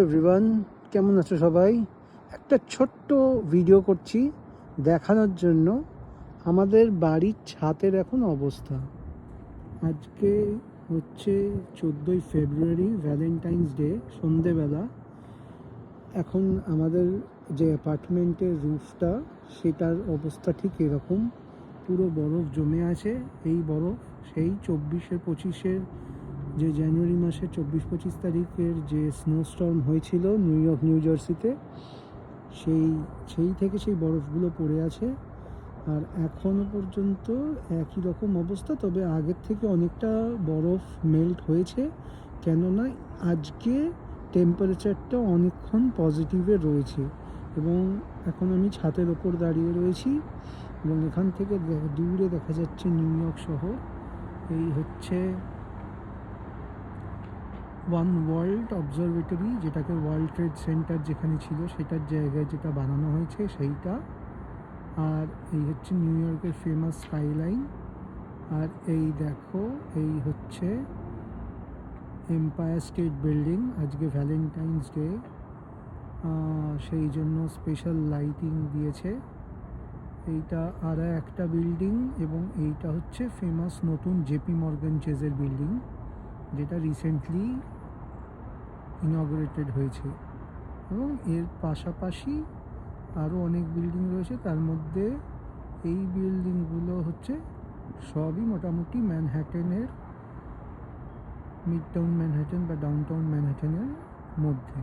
Everyone, কেমন আছো সবাই? একটা ছোট্ট ভিডিও করছি দেখানোর জন্য আমাদের বাড়ির ছাদের এখন অবস্থা। আজকে হচ্ছে 14ই ফেব্রুয়ারি, ভ্যালেন্টাইন্স ডে। সন্ধেবেলা এখন আমাদের যে অ্যাপার্টমেন্টের রুফটা, সেটার অবস্থা ঠিক এরকম। পুরো বরফ জমে আছে। এই বরফ সেই 24-25-এর যে জানুয়ারি মাসের 24-25 তারিখের যে স্নোস্টর্ম হয়েছিল নিউ ইয়র্ক, নিউ জার্সিতে, সেই থেকে সেই বরফগুলো পড়ে আছে। আর এখনও পর্যন্ত একই রকম অবস্থা, তবে আগের থেকে অনেকটা বরফ মেল্ট হয়েছে, কেননা আজকে টেম্পারেচারটা অনেকক্ষণ পজিটিভে রয়েছে। এবং এখন আমি ছাদের ওপর দাঁড়িয়ে রয়েছি এবং এখান থেকে দূরে দেখা যাচ্ছে নিউ ইয়র্ক শহর। এই হচ্ছে ওয়ান ওয়ার্ল্ড অবজারভেটরি, যেটাকে ওয়ার্ল্ড ট্রেড সেন্টার যেখানে ছিল সেটার জায়গায় যেটা বানানো হয়েছে সেইটা। আর এই হচ্ছে নিউ ইয়র্কের ফেমাস স্কাইলাইন। আর এই দেখো, এই হচ্ছে এম্পায়ার স্টেট বিল্ডিং। আজকে ভ্যালেন্টাইন্স ডে, সেই জন্য স্পেশাল লাইটিং দিয়েছে। এইটা আর একটা বিল্ডিং, এবং এইটা হচ্ছে ফেমাস নতুন জেপি মর্গান চেজের বিল্ডিং, যেটা রিসেন্টলি ইনঅগ্রেটেড হয়েছে। এবং এর পাশাপাশি আরও অনেক বিল্ডিং রয়েছে, তার মধ্যে এই বিল্ডিংগুলো হচ্ছে সবই মোটামুটি ম্যানহাটেনের, মিড টাউন ম্যানহাটেন বা ডাউন টাউন ম্যানহাটেনের মধ্যে।